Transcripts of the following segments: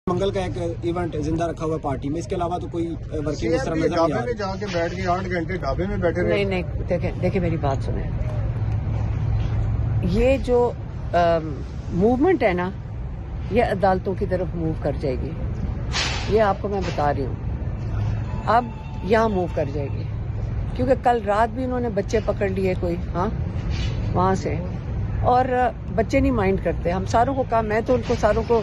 منگل کا ایک ایونٹ زندہ رکھا ہوا ہے پارٹی میں، اس کے علاوہ تو کوئی ورکنگ اس طرح نظر نہیں آ رہی۔ جا کے بیٹھ کے 8 گھنٹے ڈھابے میں بیٹھے رہے۔ نہیں دیکھیں میری بات سنیں، یہ جو موومنٹ ہے نا، یہ عدالتوں کی طرف موو کر جائے گی، یہ آپ کو میں بتا رہی ہوں، اب یہاں موو کر جائے گی، کیونکہ کل رات بھی انہوں نے بچے پکڑ لیے کوئی وہاں سے، اور بچے نہیں مائنڈ کرتے۔ ہم ساروں کو کہا، میں تو ان کو ساروں کو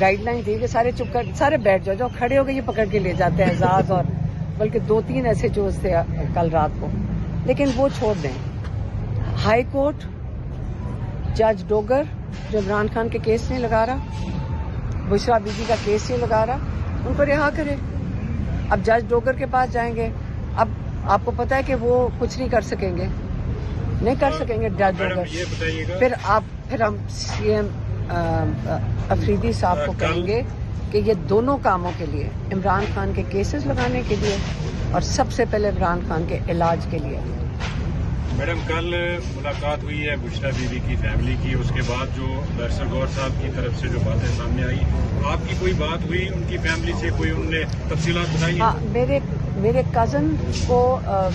گائیڈ لائن دی کہ سارے چپ کر، سارے بیٹھ جاؤ، کھڑے ہو گئے یہ پکڑ کے لے جاتے ہیں اعزاز، اور بلکہ 2-3 ایسے جو تھے کل رات کو، لیکن وہ چھوڑ دیں۔ ہائی کورٹ جج ڈوگر جو عمران خان کے کیس نہیں لگا رہا، بشرا بی بی کا کیس نہیں لگا رہا، ان کو رہا کرے۔ اب جج ڈوگر کے پاس جائیں گے، اب آپ کو پتا ہے کہ وہ کچھ نہیں کر سکیں گے، نہیں کر سکیں گے جج ڈوگر۔ پھر ہم سی ایم افریدی صاحب کو کہیں گے کہ یہ دونوں کاموں کے لیے، عمران خان کے کیسز لگانے کے لیے اور سب سے پہلے عمران خان کے علاج کے لیے۔ میڈم کل ملاقات ہوئی ہے بشرا بی بی کی فیملی کی، اس کے بعد جو بیرسٹر گور صاحب کی طرف سے جو باتیں سامنے آئی، آپ کی کوئی بات ہوئی ان کی فیملی سے، کوئی انہوں نے تفصیلات بتائی؟ ہاں، میرے کزن کو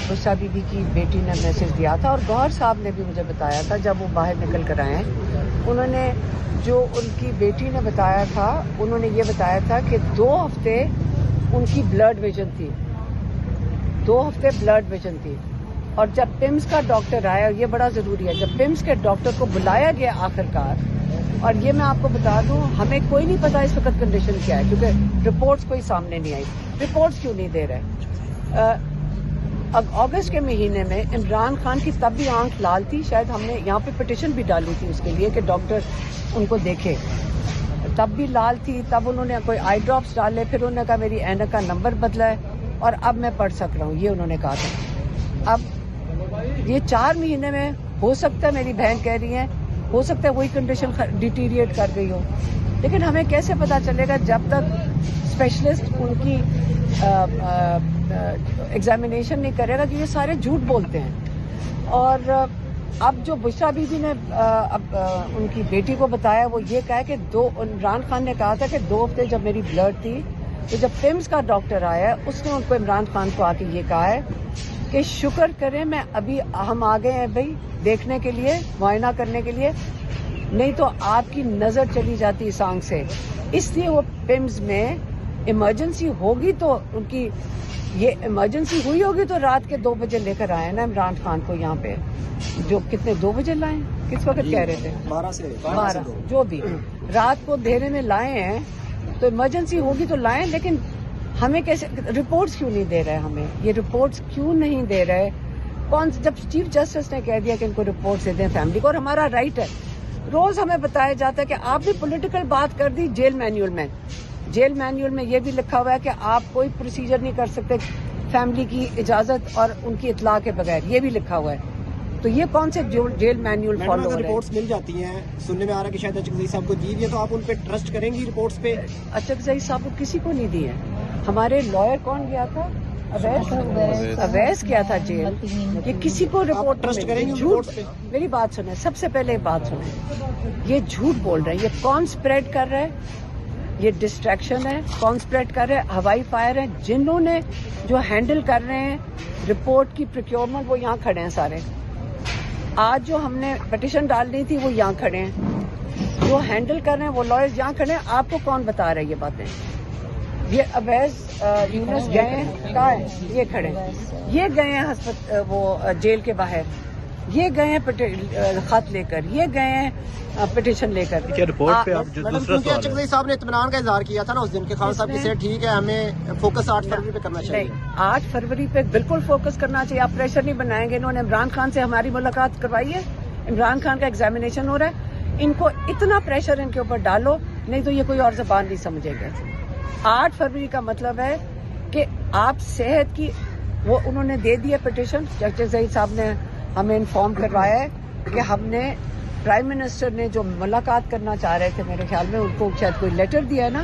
بشرا بی بی کی بیٹی نے میسج دیا تھا، اور گور صاحب نے بھی مجھے بتایا تھا جب وہ باہر نکل کر آئے ہیں، انہوں نے جو ان کی بیٹی نے بتایا تھا، انہوں نے یہ بتایا تھا کہ 2 ہفتے ان کی بلڈ ویژن تھی، 2 ہفتے بلڈ ویژن تھی، اور جب پمز کا ڈاکٹر آیا، اور یہ بڑا ضروری ہے، جب پمز کے ڈاکٹر کو بلایا گیا آخرکار، اور یہ میں آپ کو بتا دوں، ہمیں کوئی نہیں پتا اس وقت کنڈیشن کیا ہے، کیونکہ رپورٹس کوئی سامنے نہیں آئی۔ رپورٹس کیوں نہیں دے رہے؟ اگست کے مہینے میں عمران خان کی تب بھی آنکھ لال تھی، شاید ہم نے یہاں پہ پٹیشن بھی ڈالی تھی اس کے لیے کہ ڈاکٹر ان کو دیکھے، تب بھی لال تھی، تب انہوں نے کوئی آئی ڈراپس ڈالے، پھر انہوں نے کہا میری اینک کا نمبر بدلا ہے اور اب میں پڑھ سک رہا ہوں، یہ انہوں نے کہا تھا۔ اب یہ 4 مہینے میں ہو سکتا ہے، میری بہن کہہ رہی ہے، ہو سکتا ہے وہی کنڈیشن ڈیٹیریٹ کر گئی ہو، لیکن ہمیں کیسے پتا چلے گا جب تک اسپیشلسٹ ان کی ایگزامینیشن نہیں کرے گا، کہ یہ سارے جھوٹ بولتے ہیں۔ اور اب جو بشرا بی بی نے ان کی بیٹی کو بتایا، وہ یہ کہا کہ عمران خان نے کہا تھا کہ 2 ہفتے جب میری بلڈ تھی، تو جب پمز کا ڈاکٹر آیا اس نے ان کو، عمران خان کو آ کے یہ کہا ہے کہ شکر کریں میں ابھی ہم آ گئے ہیں بھائی دیکھنے کے لیے، معائنہ کرنے کے لیے، نہیں تو آپ کی نظر چلی جاتی اس آنکھ سے۔ اس لیے وہ پمز میں ایمرجنسی ہوگی تو ان کی، یہ ایمرجنسی ہوئی ہوگی تو رات کے 2 بجے لے کر آئے نا عمران خان کو یہاں پہ، جو کتنے 2 بجے لائے، کس وقت کہہ رہے تھے 12 جو بھی رات کو اندھیرے میں لائے ہیں، تو ایمرجنسی ہوگی تو لائیں، لیکن ہمیں کیسے رپورٹس کیوں نہیں دے رہے؟ ہمیں یہ رپورٹس کیوں نہیں دے رہے؟ جب چیف جسٹس نے کہہ دیا کہ ان کو رپورٹس دے دیں فیملی کو، اور ہمارا رائٹ ہے، روز ہمیں بتایا جاتا ہے کہ آپ نے پولیٹیکل بات کر دی جیل مینیول میں، جیل مینیول میں یہ بھی لکھا ہوا ہے کہ آپ کوئی پروسیجر نہیں کر سکتے فیملی کی اجازت اور ان کی اطلاع کے بغیر، یہ بھی لکھا ہوا ہے، تو یہ کون سے جیل مینیول فالو ہو رہے ہیں؟ رپورٹس مل جاتی ہیں، سننے میں آ رہا ہے کہ شاید اچکزئی صاحب کو دی ہے، تو آپ ان پہ ٹرسٹ کریں گی رپورٹس پہ؟ اچکزئی صاحب کو کسی کو نہیں دی ہے، ہمارے لائر کون گیا تھا؟ اویس گیا تھا جیل، یہ کسی کو رپورٹ ٹرسٹ کریں گے جھوٹ؟ رپورٹس پہ؟ میری بات سنیں، سب سے پہلے بات سنیں، یہ جھوٹ بول رہے ہیں، یہ کون اسپریڈ کر رہا ہے؟ یہ ڈسٹریکشن ہے، کون اسپریڈ کر رہے ہیں؟ ہوائی فائر ہے، جنہوں نے جو ہینڈل کر رہے ہیں رپورٹ کی پروکیورمنٹ، وہ یہاں کھڑے ہیں سارے، آج جو ہم نے پٹیشن ڈالنی تھی وہ یہاں کھڑے ہیں، جو ہینڈل کر رہے ہیں وہ لائر یہاں کھڑے ہیں، آپ کو کون بتا رہا ہے یہ باتیں؟ یہ اویس یونس گئے ہیں، کہاں ہے؟ یہ کھڑے ہیں، یہ گئے ہیں وہ جیل کے باہر، یہ گئے ہیں خط لے کر، یہ گئے ہیں پٹیشن لے کر۔ رپورٹ پہ آپ جو دوسرا سوال ہے، اچکزئی صاحب نے اطمینان کا اظہار کیا تھا نا اس دن کہ خان صاحب کی صحت ٹھیک ہے، ہمیں فوکس 8 فروری پہ کرنا چاہیے۔ نہیں، 8 فروری پہ بالکل فوکس کرنا چاہیے، آپ پریشر نہیں بنائیں گے۔ انہوں نے عمران خان سے ہماری ملاقات کروائی ہے، عمران خان کا ایگزامینیشن ہو رہا ہے، ان کو اتنا پریشر ان کے اوپر ڈالو، نہیں تو یہ کوئی اور زبان نہیں سمجھے گا۔ 8 فروری کا مطلب ہے کہ آپ صحت کی، وہ انہوں نے دے دیا پٹیشن، اچکزئی صاحب نے ہمیں انفارم کروایا ہے کہ ہم نے، پرائم منسٹر نے جو ملاقات کرنا چاہ رہے تھے میرے خیال میں، ان کو شاید کوئی لیٹر دیا ہے نا،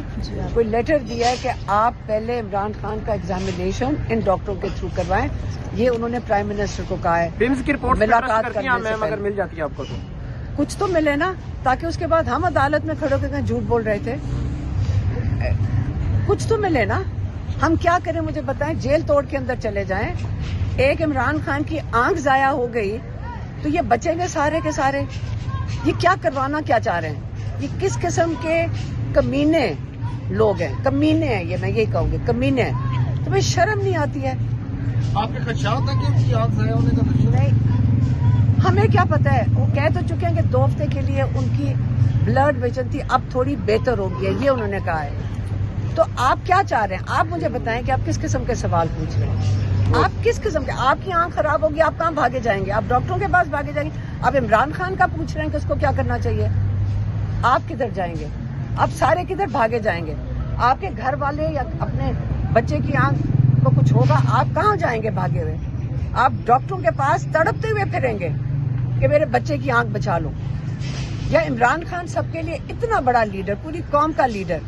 کوئی لیٹر دیا ہے کہ آپ پہلے عمران خان کا ایگزامینیشن ان ڈاکٹروں کے تھرو کروائیں، یہ انہوں نے پرائم منسٹر کو کہا ہے۔ پمز کی رپورٹ ملاقات کرنے سے اگر مل جاتی ہے آپ کو تو کچھ تو ملے نا، تاکہ اس کے بعد ہم عدالت میں کھڑے ہو کے جھوٹ بول رہے تھے۔ کچھ تو ملے نا. ہم کیا کریں مجھے بتائیں, جیل توڑ کے اندر چلے جائیں, ایک عمران خان کی آنکھ ضائع ہو گئی تو یہ بچیں گے سارے کے سارے. یہ کیا کروانا کیا چاہ رہے ہیں؟ یہ کس قسم کے کمینے لوگ ہیں, کمینے ہیں یہ, میں یہی کہوں گی کمینے ہیں. تمہیں شرم نہیں آتی ہے؟ آپ کے خدشات ہیں کہ ان کی آنکھ ضائع ہونے کا خدشہ؟ نہیں, ہمیں کیا پتا ہے, وہ کہہ تو چکے ہیں کہ 2 ہفتے کے لیے ان کی بلڈ ویژن تھی, اب تھوڑی بہتر ہو گئی ہے, یہ انہوں نے کہا ہے. تو آپ کیا چاہ رہے ہیں؟ آپ مجھے بتائیں کہ آپ کس قسم کے سوال پوچھ رہے ہیں, آپ کس قسم کے, آپ کی آنکھ خراب ہوگی آپ کہاں بھاگے جائیں گے؟ آپ ڈاکٹروں کے پاس بھاگے جائیں گے؟ آپ عمران خان کا پوچھ رہے ہیں کہ اس کو کیا کرنا چاہیے؟ آپ کدھر جائیں گے؟ آپ سارے کدھر بھاگے جائیں گے؟ آپ کے گھر والے یا اپنے بچے کی آنکھ کو کچھ ہوگا, آپ کہاں جائیں گے بھاگے ہوئے؟ آپ ڈاکٹروں کے پاس تڑپتے ہوئے پھریں گے کہ میرے بچے کی آنکھ بچا لو. یا عمران خان سب کے لیے اتنا بڑا لیڈر, پوری قوم کا لیڈر,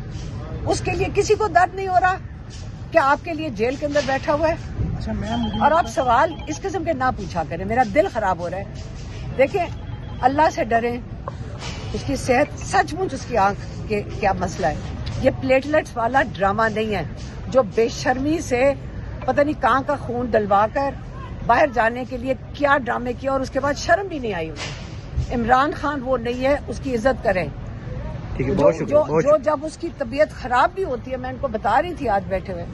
اس کے لیے کسی کو درد نہیں ہو رہا کہ آپ کے لیے جیل کے اندر بیٹھا ہوا ہے؟ اور آپ سوال اس قسم کے نہ پوچھا کریں, میرا دل خراب ہو رہا ہے. دیکھیں, اللہ سے ڈریں, اس کی صحت, سچ مچ اس کی آنکھ کے کیا مسئلہ ہے. یہ پلیٹلیٹس والا ڈرامہ نہیں ہے جو بے شرمی سے پتہ نہیں کہاں کا خون ڈلوا کر باہر جانے کے لیے کیا ڈرامے کیا, اور اس کے بعد شرم بھی نہیں آئی انہیں. عمران خان وہ نہیں ہے, اس کی عزت کریں. جو جب اس کی طبیعت خراب بھی ہوتی ہے, میں ان کو بتا رہی تھی آج بیٹھے ہوئے,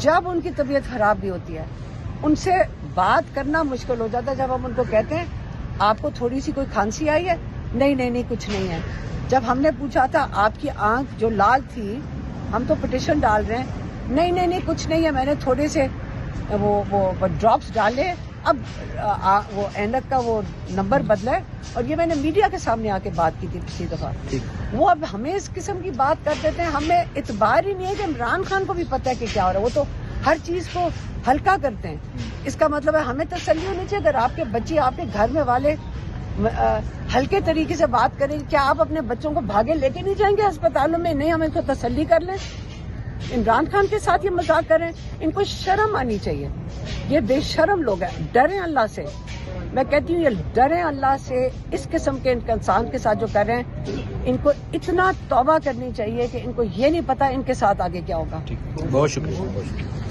جب ان کی طبیعت خراب بھی ہوتی ہے ان سے بات کرنا مشکل ہو جاتا ہے. جب ہم ان کو کہتے ہیں آپ کو تھوڑی سی کوئی کھانسی آئی ہے, نہیں کچھ نہیں ہے. جب ہم نے پوچھا تھا آپ کی آنکھ جو لال تھی, ہم تو پٹیشن ڈال رہے ہیں, نہیں کچھ نہیں ہے, میں نے تھوڑے سے وہ ڈراپس ڈالے, اب وہ اینک کا وہ نمبر بدلا ہے. اور یہ میں نے میڈیا کے سامنے آ کے بات کی تھی پچھلی دفعہ. وہ اب ہمیں اس قسم کی بات کر دیتے ہیں, ہمیں اعتبار ہی نہیں ہے کہ عمران خان کو بھی پتہ ہے کہ کیا ہو رہا ہے. وہ تو ہر چیز کو ہلکا کرتے ہیں. اس کا مطلب ہے ہمیں تسلی ہونی چاہیے. اگر آپ کے بچے, آپ کے گھر میں والے ہلکے طریقے سے بات کریں, کیا آپ اپنے بچوں کو بھاگے لے کے نہیں جائیں گے اسپتالوں میں؟ نہیں, ہم ان کو تسلی کر لیں. عمران خان کے ساتھ یہ مذاق کریں, ان کو شرم آنی چاہیے. یہ بے شرم لوگ ہیں. ڈریں اللہ سے, میں کہتی ہوں یہ ڈریں اللہ سے. اس قسم کے انسان کے ساتھ جو کر رہے ہیں, ان کو اتنا توبہ کرنی چاہیے کہ ان کو یہ نہیں پتا ان کے ساتھ آگے کیا ہوگا. بہت شکریہ.